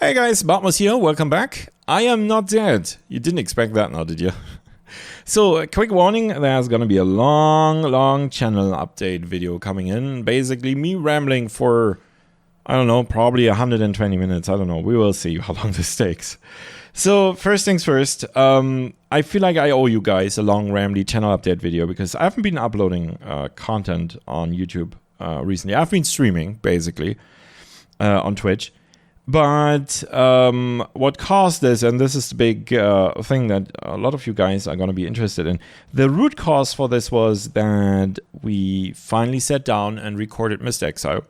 Hey guys, Bartmoss here, welcome back. I am not dead. You didn't expect that now, did you? So, a quick warning, there's gonna be a long channel update video coming in. Basically, me rambling for, I don't know, probably 120 minutes. I don't know, we will see how long this takes. So, first things first, I feel like I owe you guys a long rambly channel update video because I haven't been uploading content on YouTube recently. I've been streaming, basically, on Twitch. But what caused this, and this is the big thing that a lot of you guys are going to be interested in, the root cause for this was that we finally sat down and recorded Myst Exile.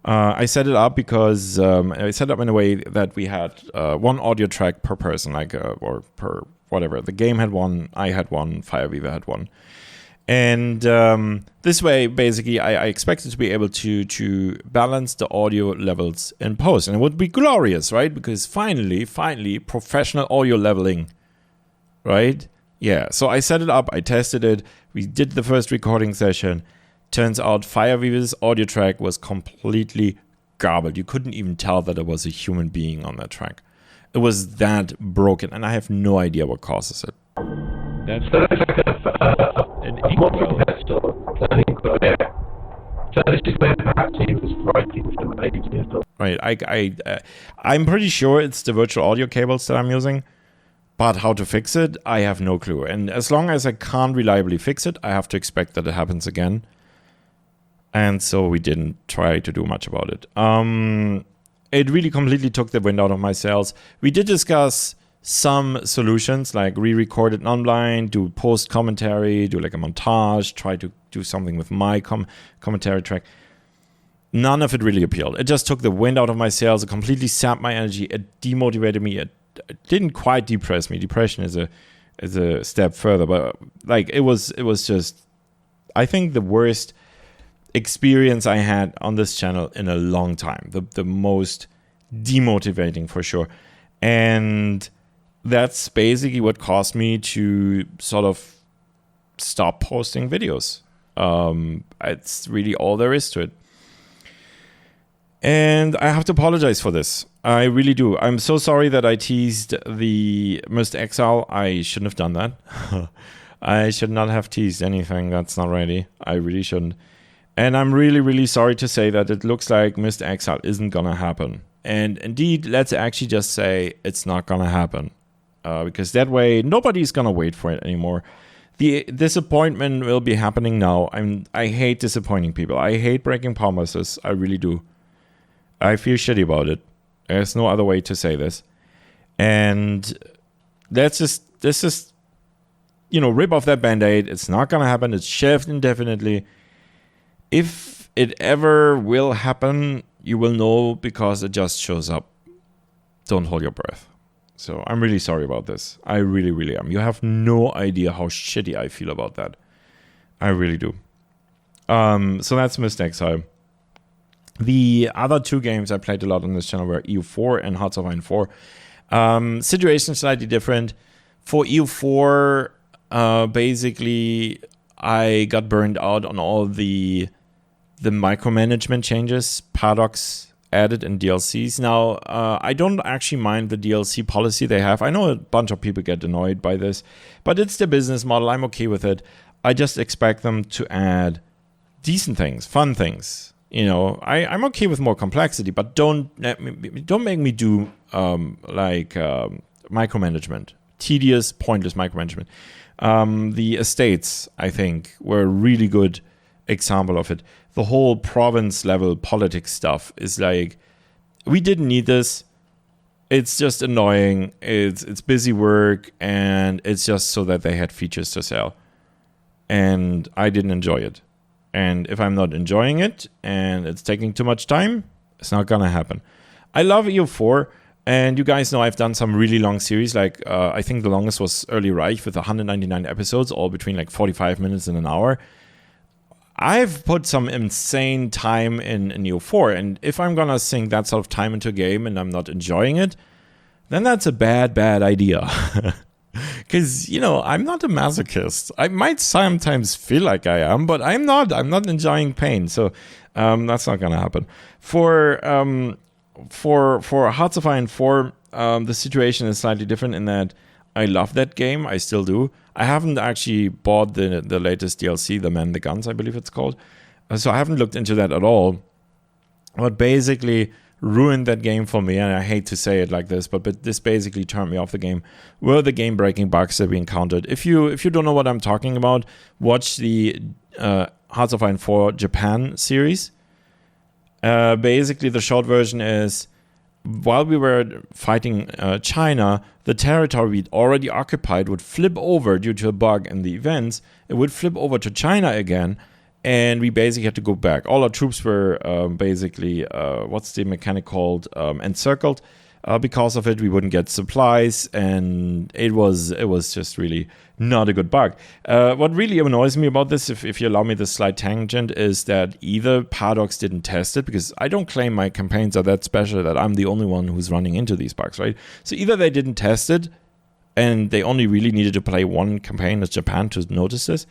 I set it up because I set it up in a way that we had one audio track per person, or per whatever. The game had one, I had one, Fireweaver had one. And this way, basically, I expected to be able to balance the audio levels in post. And it would be glorious, right? Because finally, professional audio leveling, right? Yeah, so I set it up, I tested it, we did the first recording session. Turns out Fireweaver's audio track was completely garbled. You couldn't even tell that there was a human being on that track. It was that broken, and I have no idea what causes it. That's an inkwell. Right, I'm pretty sure it's the virtual audio cables that I'm using, but how to fix it, I have no clue. And as long as I can't reliably fix it, I have to expect that it happens again. And so we didn't try to do much about it. It really completely took the wind out of my sails. We did discuss some solutions like re-record it non-blind, do post commentary, do like a montage, try to do something with my commentary track. None of it really appealed. It just took the wind out of my sails. It completely sapped my energy. It demotivated me. It didn't quite depress me. Depression is a step further, but like it was just, I think, the worst experience I had on this channel in a long time. The most demotivating for sure. And that's basically what caused me to sort of stop posting videos. It's really all there is to it. And I have to apologize for this. I really do. I'm so sorry that I teased the Myst Exile. I shouldn't have done that. I should not have teased anything that's not ready. I really shouldn't. And I'm really sorry to say that it looks like Myst Exile isn't gonna happen. And indeed, let's actually just say it's not gonna happen. Because that way, nobody's gonna wait for it anymore. The disappointment will be happening now. I hate disappointing people. I hate breaking promises. I really do. I feel shitty about it. There's no other way to say this. And let's just rip off that band-aid. It's not gonna happen. It's shelved indefinitely. If it ever will happen, you will know because it just shows up. Don't hold your breath. So I'm really sorry about this. I really am. You have no idea how shitty I feel about that. I really do. So that's Myst Exile. The other two games I played a lot on this channel were EU4 and Hearts of Iron 4. Situation slightly different. For EU4, basically, I got burned out on all the micromanagement changes Paradox added in DLCs. Now, I don't actually mind the DLC policy they have. I know a bunch of people get annoyed by this, but it's their business model. I'm okay with it. I just expect them to add decent things, fun things. You know, I'm okay with more complexity, but don't make me do micromanagement, tedious, pointless micromanagement. The estates, I think, were a really good example of it. The whole province level politics stuff is like, we didn't need this. It's just annoying. It's busy work, and it's just so that they had features to sell. And I didn't enjoy it. And if I'm not enjoying it and it's taking too much time, it's not gonna happen. I love EU4, and you guys know I've done some really long series. Like I think the longest was Early Reich with 199 episodes, all between like 45 minutes and an hour. I've put some insane time in EU4, and if I'm gonna sink that sort of time into a game and I'm not enjoying it, then that's a bad idea. Because, I'm not a masochist. I might sometimes feel like I am, but I'm not enjoying pain, so that's not gonna happen. For for Hearts of Iron 4, the situation is slightly different in that I love that game. I still do. I haven't actually bought the latest DLC, The Man, the Guns, I believe it's called. So I haven't looked into that at all. What basically ruined that game for me, and I hate to say it like this, but this basically turned me off the game, were the game-breaking bugs that we encountered. If you don't know what I'm talking about, watch the Hearts of Iron 4 Japan series. Basically, the short version is, while we were fighting China, the territory we'd already occupied would flip over due to a bug in the events. It would flip over to China again, and we basically had to go back. All our troops were basically, what's the mechanic called, encircled. Because of it, we wouldn't get supplies, and it was just really not a good bug. What really annoys me about this, if you allow me this slight tangent, is that either Paradox didn't test it, because I don't claim my campaigns are that special that I'm the only one who's running into these bugs, right? So either they didn't test it, and they only really needed to play one campaign as Japan to notice this.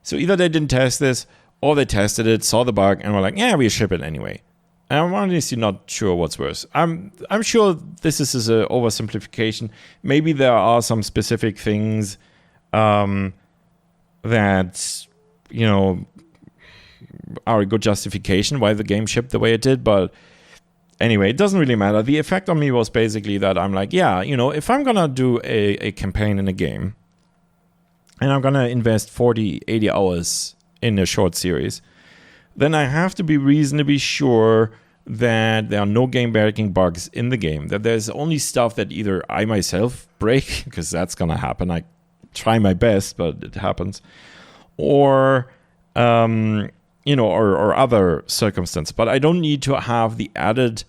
So either they didn't test this, or they tested it, saw the bug, and were like, yeah, we'll ship it anyway. And I'm honestly not sure what's worse. I'm sure this is an oversimplification. Maybe there are some specific things that, are a good justification why the game shipped the way it did. But anyway, it doesn't really matter. The effect on me was basically that I'm like, yeah, if I'm going to do a campaign in a game, and I'm going to invest 40, 80 hours in a short series, then I have to be reasonably sure that there are no game-breaking bugs in the game, that there's only stuff that either I myself break, because that's going to happen. I try my best, but it happens. Or, or other circumstances. But I don't need to have the added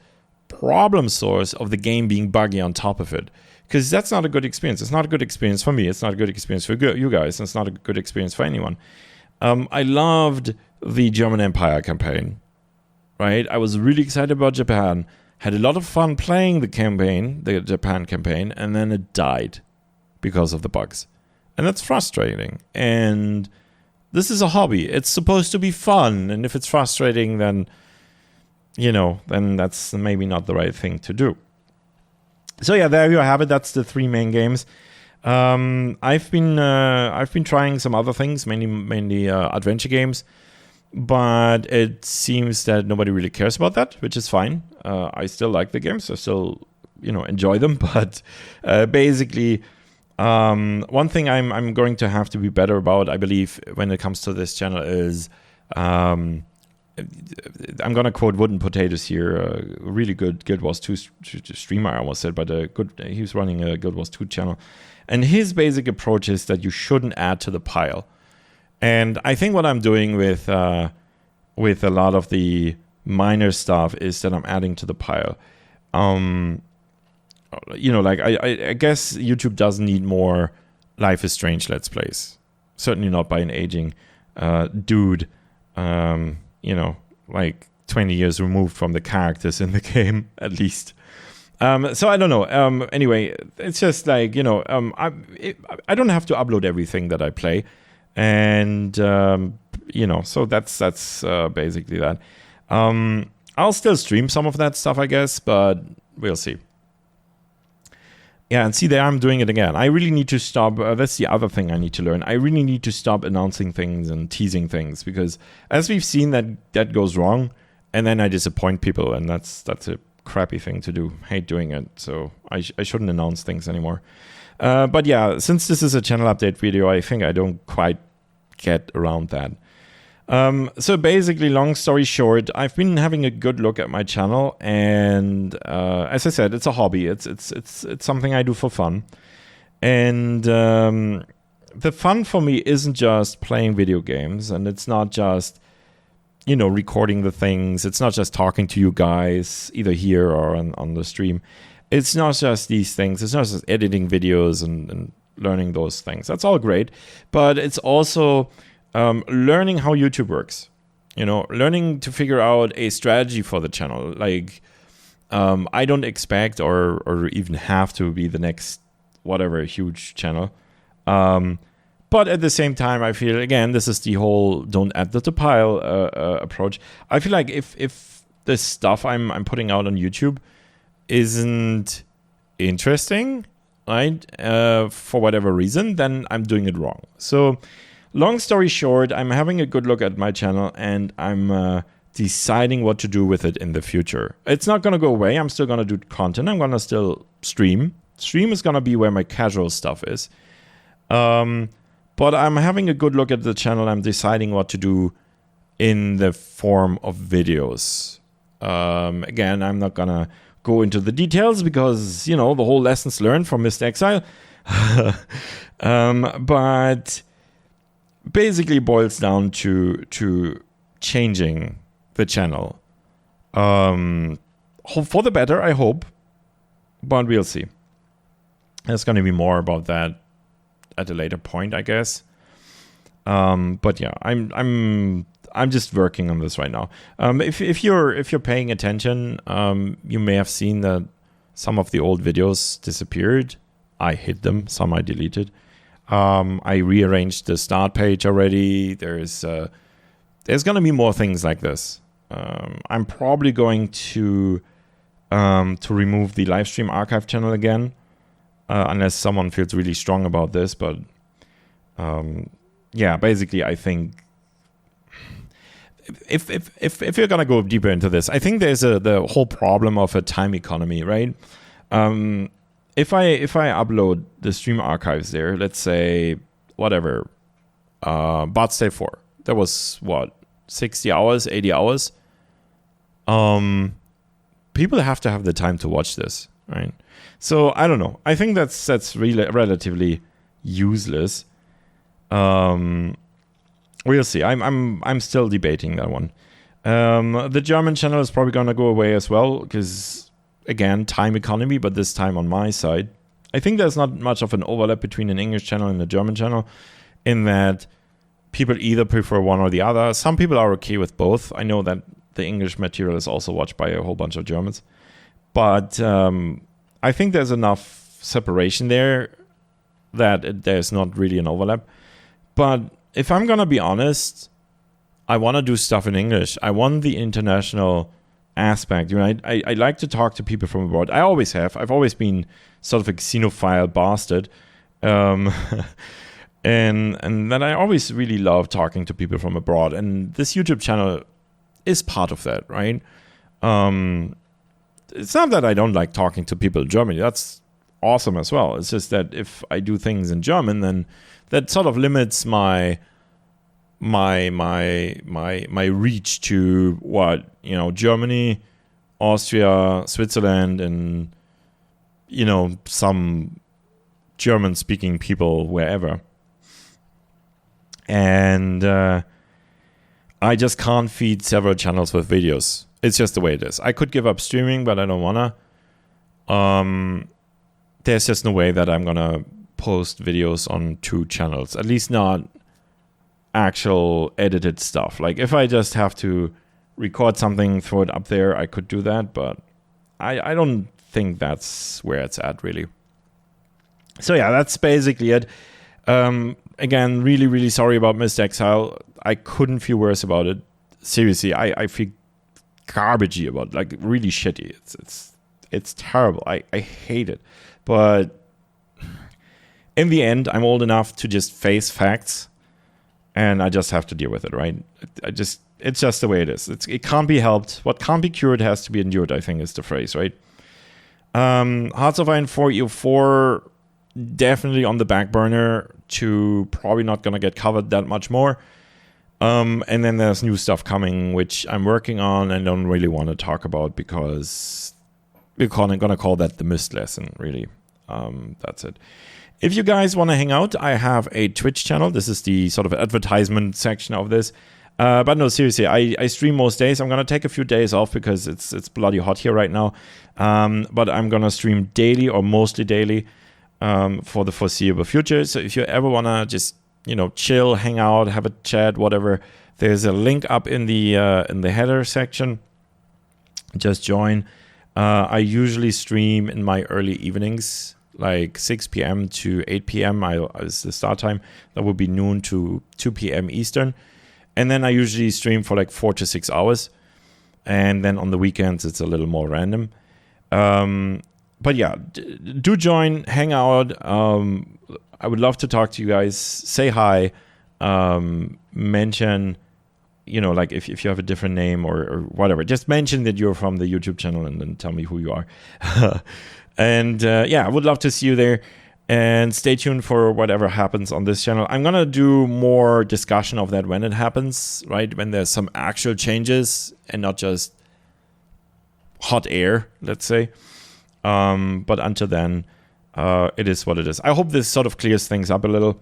problem source of the game being buggy on top of it, because that's not a good experience. It's not a good experience for me. It's not a good experience for you guys. And it's not a good experience for anyone. I loved the German Empire campaign, right? I was really excited about Japan, had a lot of fun playing the Japan campaign, and then it died because of the bugs. And that's frustrating. And this is a hobby. It's supposed to be fun. And if it's frustrating, then, then that's maybe not the right thing to do. So yeah, there you have it. That's the 3 main games. I've been trying some other things, mainly adventure games, but it seems that nobody really cares about that, which is fine. I still like the games. I still, enjoy them, but basically, one thing I'm going to have to be better about, I believe, when it comes to this channel is, I'm going to quote Wooden Potatoes here, a really good Guild Wars 2 streamer, I almost said, but he was running a Guild Wars 2 channel. And his basic approach is that you shouldn't add to the pile. And I think what I'm doing with a lot of the minor stuff is that I'm adding to the pile. I guess YouTube doesn't need more Life is Strange Let's Plays. Certainly not by an aging dude, 20 years removed from the characters in the game, at least. So I don't know. Anyway, it's just like, I don't have to upload everything that I play. And, so that's basically that. I'll still stream some of that stuff, I guess, but we'll see. Yeah, and see, there I'm doing it again. I really need to stop. That's the other thing I need to learn. I really need to stop announcing things and teasing things, because as we've seen, that goes wrong, and then I disappoint people, and that's a crappy thing to do. Hate doing it, so I shouldn't announce things anymore. But yeah, since this is a channel update video, I think I don't quite get around that. So basically, long story short, I've been having a good look at my channel, and as I said, it's a hobby. It's something I do for fun, and the fun for me isn't just playing video games, and it's not just recording the things. It's not just talking to you guys, either here or on the stream. It's not just these things. It's not just editing videos and learning those things. That's all great, but it's also learning how YouTube works, learning to figure out a strategy for the channel. Like, I don't expect or even have to be the next whatever huge channel. But at the same time, I feel, again, this is the whole don't add to the pile approach. I feel like if this stuff I'm putting out on YouTube isn't interesting, right, for whatever reason, then I'm doing it wrong. So long story short, I'm having a good look at my channel and I'm deciding what to do with it in the future. It's not going to go away. I'm still going to do content. I'm going to still stream. Stream is going to be where my casual stuff is. But I'm having a good look at the channel. I'm deciding what to do in the form of videos. Again, I'm not going to go into the details because, the whole lessons learned from Myst Exile. But basically boils down to changing the channel. For the better, I hope. But we'll see. There's going to be more about that at a later point, I guess. But yeah, I'm just working on this right now. If you're paying attention, you may have seen that some of the old videos disappeared. I hid them. Some I deleted. I rearranged the start page already. There's going to be more things like this. I'm probably going to remove the live stream archive channel again, unless someone feels really strong about this. But yeah, basically, I think if you're gonna go deeper into this, I think there's the whole problem of a time economy, right? If I upload the stream archives there, let's say whatever, Bart State 4, that was what, 60 hours, 80 hours. People have to have the time to watch this, right? So I don't know. I think that's really relatively useless. We'll see. I'm still debating that one. The German channel is probably gonna go away as well because, again, time economy, but this time on my side. I think there's not much of an overlap between an English channel and a German channel, in that people either prefer one or the other. Some people are okay with both. I know that the English material is also watched by a whole bunch of Germans. But I think there's enough separation there that there's not really an overlap. But if I'm going to be honest, I want to do stuff in English. I want the international aspect. I like to talk to people from abroad. I always have. I've always been sort of a xenophile bastard. And then I always really love talking to people from abroad. And this YouTube channel is part of that, right? It's not that I don't like talking to people in Germany. That's awesome as well. It's just that if I do things in German, then that sort of limits my reach to what, Germany, Austria, Switzerland, and some German speaking people wherever. And I just can't feed several channels with videos. It's just the way it is. I could give up streaming, but I don't wanna. There's just no way that I'm gonna post videos on 2 channels. At least not actual edited stuff. Like if I just have to record something, throw it up there, I could do that, but I don't think that's where it's at, really. So yeah, that's basically it. Again, really, really sorry about Myst Exile. I couldn't feel worse about it. Seriously, I feel garbagey about it, like really shitty. It's terrible. I hate it. But in the end, I'm old enough to just face facts, and I just have to deal with it, right? It's just the way it is. It can't be helped. What can't be cured has to be endured, I think is the phrase, right? Hearts of Iron 4 EU4, definitely on the back burner, to probably not going to get covered that much more. And then there's new stuff coming, which I'm working on and don't really want to talk about because we're going to call that the Myst lesson, really. That's it. If you guys want to hang out, I have a Twitch channel. This is the sort of advertisement section of this. But no, seriously, I stream most days. I'm going to take a few days off because it's bloody hot here right now. But I'm going to stream daily or mostly daily for the foreseeable future. So if you ever want to just, chill, hang out, have a chat, whatever, there's a link up in the header section. Just join. I usually stream in my early evenings, like 6 p.m. to 8 p.m. is the start time. That would be noon to 2 p.m. Eastern. And then I usually stream for like 4 to 6 hours. And then on the weekends, it's a little more random. But yeah, do join, hang out. I would love to talk to you guys. Say hi. Mention, like if you have a different name or whatever, just mention that you're from the YouTube channel and then tell me who you are. And yeah, I would love to see you there. And stay tuned for whatever happens on this channel. I'm going to do more discussion of that when it happens, right? When there's some actual changes and not just hot air, let's say. But until then, it is what it is. I hope this sort of clears things up a little.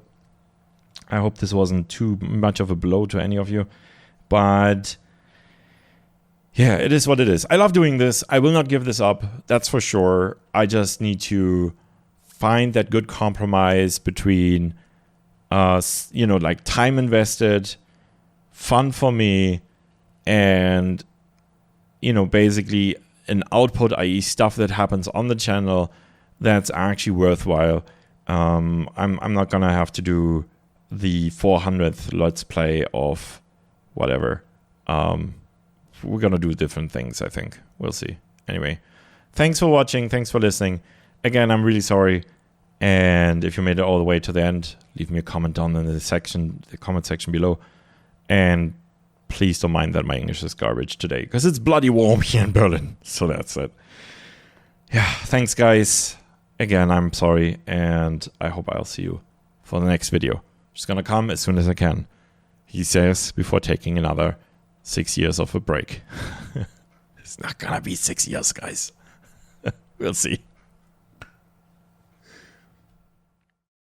I hope this wasn't too much of a blow to any of you. But yeah, it is what it is. I love doing this. I will not give this up. That's for sure. I just need to find that good compromise between, like time invested, fun for me, and, basically an output, i.e. stuff that happens on the channel that's actually worthwhile. I'm not going to have to do the 400th Let's Play of whatever. We're going to do different things, I think. We'll see. Anyway, thanks for watching. Thanks for listening. Again, I'm really sorry. And if you made it all the way to the end, leave me a comment down in the comment section below. And please don't mind that my English is garbage today, because it's bloody warm here in Berlin. So that's it. Yeah, thanks guys. Again, I'm sorry, and I hope I'll see you for the next video. Just gonna come as soon as I can, he says, before taking another 6 years of a break. It's not gonna be 6 years, guys. We'll see.